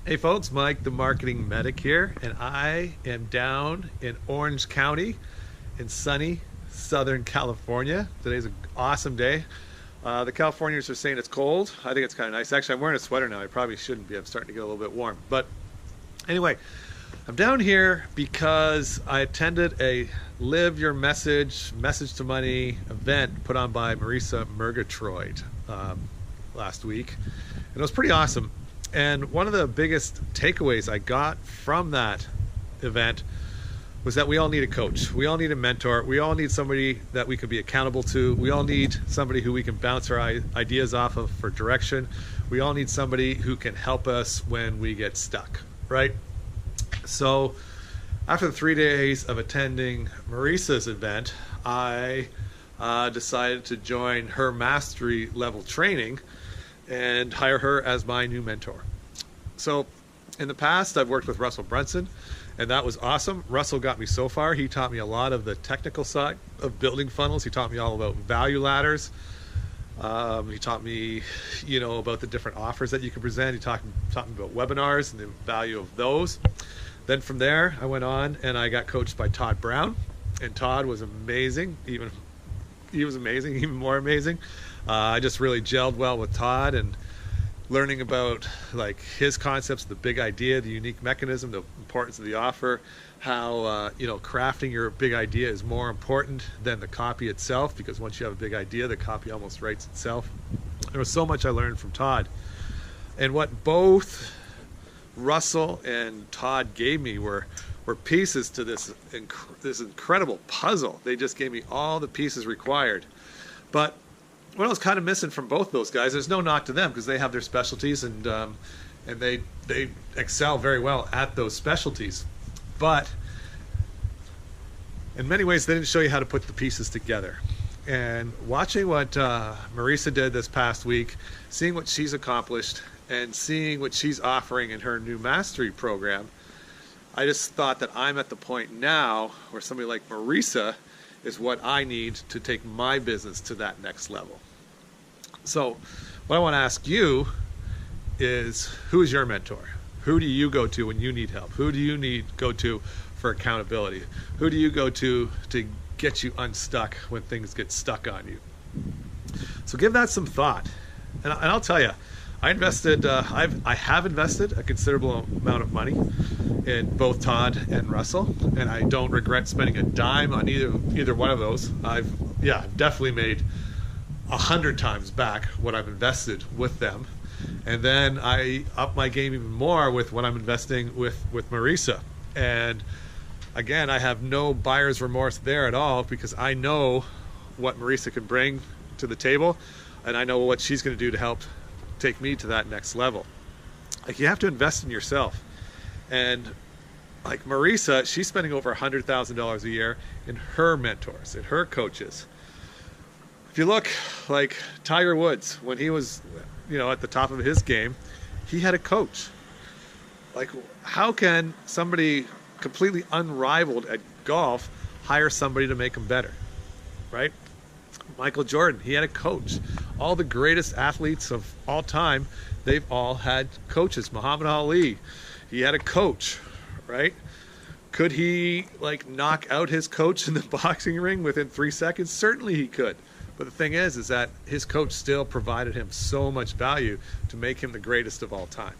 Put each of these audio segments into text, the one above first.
Hey folks, Mike the Marketing Medic here, and I am down in Orange County in sunny Southern California. Today's an awesome day. The Californians are saying it's cold. I think it's kind of nice. Actually, I'm wearing a sweater now. I probably shouldn't be. I'm starting to get a little bit warm. But anyway, I'm down here because I attended a Live Your Message to Money event put on by Marisa Murgatroyd last week. And it was pretty awesome. And one of the biggest takeaways I got from that event was that we all need a coach. We all need a mentor. We all need somebody that we can be accountable to. We all need somebody who we can bounce our ideas off of for direction. We all need somebody who can help us when we get stuck, right? So after the 3 days of attending Marisa's event, I decided to join her mastery level training and hire her as my new mentor. So in the past, I've worked with Russell Brunson, and that was awesome. Russell got me so far. He taught me a lot of the technical side of building funnels. He taught me all about value ladders. He taught me, about the different offers that you can present. He taught me about webinars and the value of those. Then from there, I went on and I got coached by Todd Brown, and Todd was amazing. He was amazing, even more amazing. I just really gelled well with Todd, and learning about like his concepts, the big idea, the unique mechanism, the importance of the offer, how crafting your big idea is more important than the copy itself, because once you have a big idea, the copy almost writes itself. There was so much I learned from Todd, and what both Russell and Todd gave me were pieces to this incredible puzzle. They just gave me all the pieces required. But what I was kind of missing from both those guys, there's no knock to them because they have their specialties, and they excel very well at those specialties. But in many ways, they didn't show you how to put the pieces together. And watching what Marisa did this past week, seeing what she's accomplished, and seeing what she's offering in her new mastery program, I just thought that I'm at the point now where somebody like Marisa is what I need to take my business to that next level. So what I want to ask you is, who is your mentor? Who do you go to when you need help? Who do you go to for accountability? Who do you go to get you unstuck when things get stuck on you? So give that some thought. And I'll tell you, I have invested a considerable amount of money in both Todd and Russell, and I don't regret spending a dime on either one of those. I've definitely made 100 times back what I've invested with them, and then I up my game even more with what I'm investing with Marisa. And again, I have no buyer's remorse there at all, because I know what Marisa can bring to the table, and I know what she's going to do to help take me to that next level. Like, you have to invest in yourself. And like Marisa, she's spending over $100,000 a year in her mentors, in her coaches. If you look like Tiger Woods, when he was, at the top of his game, he had a coach. Like, how can somebody completely unrivaled at golf hire somebody to make him better, right? Michael Jordon, he had a coach. All the greatest athletes of all time, they've all had coaches. Muhammad Ali, he had a coach, right? Could he knock out his coach in the boxing ring within 3 seconds? Certainly he could. But the thing is that his coach still provided him so much value to make him the greatest of all time.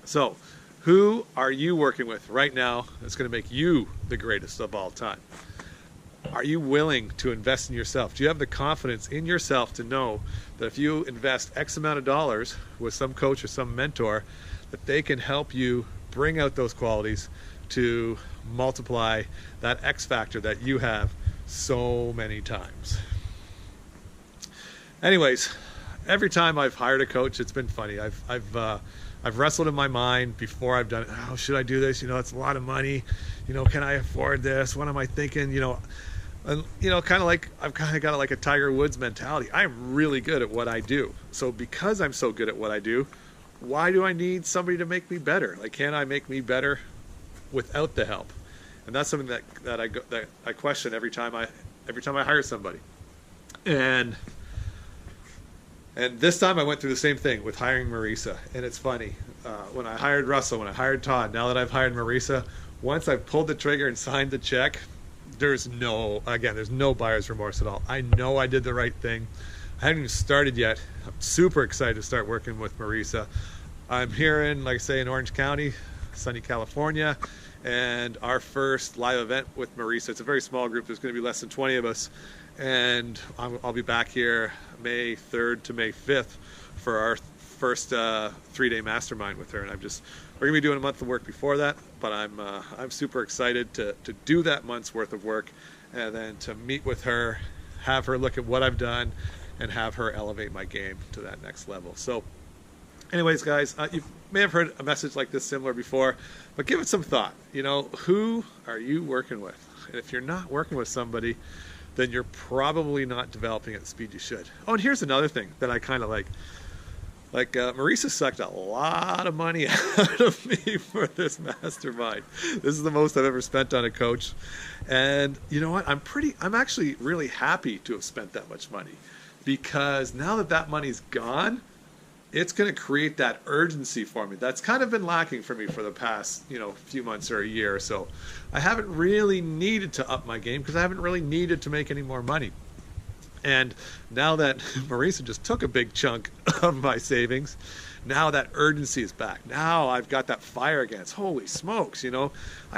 So who are you working with right now that's going to make you the greatest of all time? Are you willing to invest in yourself? Do you have the confidence in yourself to know that if you invest X amount of dollars with some coach or some mentor, that they can help you bring out those qualities to multiply that X factor that you have so many times? Anyways, every time I've hired a coach, it's been funny. I've wrestled in my mind before I've done it. Oh, should I do this? It's a lot of money. Can I afford this? What am I thinking? And kind of like I've kind of got like a Tiger Woods mentality. I'm really good at what I do. So because I'm so good at what I do, why do I need somebody to make me better? Like, can I make me better without the help? And that's something that I question every time I hire somebody. And And this time I went through the same thing with hiring Marisa. And it's funny, when I hired Russell, when I hired Todd, now that I've hired Marisa, once I've pulled the trigger and signed the check, there's no buyer's remorse at all. I know I did the right thing. I haven't even started yet. I'm super excited to start working with Marisa. I'm here in, like I say, in Orange County, sunny California, and our first live event with Marisa. It's a very small group. There's going to be less than 20 of us. And I'll be back here May 3rd to May 5th for our first 3-day mastermind with her. And we're gonna be doing a month of work before that, but I'm super excited to do that month's worth of work, and then to meet with her, have her look at what I've done, and have her elevate my game to that next level. So anyways, guys, you may have heard a message like this similar before, but give it some thought. You know, who are you working with? And if you're not working with somebody, then you're probably not developing at the speed you should. Oh, and here's another thing that I kind of like. Marisa sucked a lot of money out of me for this mastermind. This is the most I've ever spent on a coach. And you know what? I'm actually really happy to have spent that much money, because now that money's gone, it's going to create that urgency for me. That's kind of been lacking for me for the past, few months or a year or so. I haven't really needed to up my game because I haven't really needed to make any more money. And now that Marisa just took a big chunk of my savings, now that urgency is back. Now I've got that fire again. It's holy smokes, I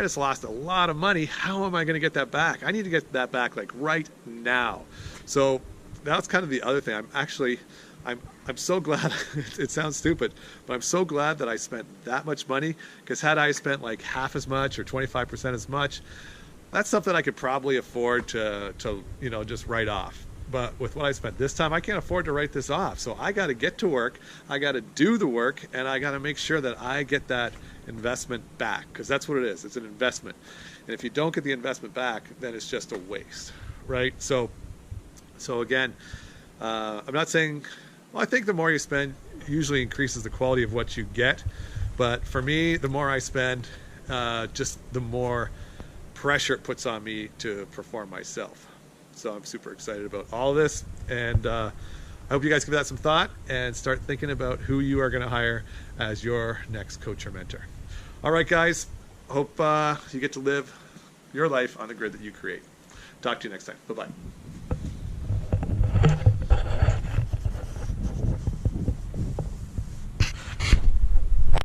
just lost a lot of money. How am I going to get that back? I need to get that back like right now. So that's kind of the other thing. I'm so glad. It sounds stupid, but I'm so glad that I spent that much money, because had I spent like half as much or 25% as much, that's something I could probably afford to just write off. But with what I spent this time, I can't afford to write this off. So I got to get to work, I got to do the work, and I got to make sure that I get that investment back, because that's what it is. It's an investment. And if you don't get the investment back, then it's just a waste, right? So again, I'm not saying, I think the more you spend usually increases the quality of what you get. But for me, the more I spend, just the more pressure it puts on me to perform myself. So I'm super excited about all of this, and I hope you guys give that some thought and start thinking about who you are going to hire as your next coach or mentor. All right, guys, hope you get to live your life on the grid that you create. Talk to you next time. Bye-bye.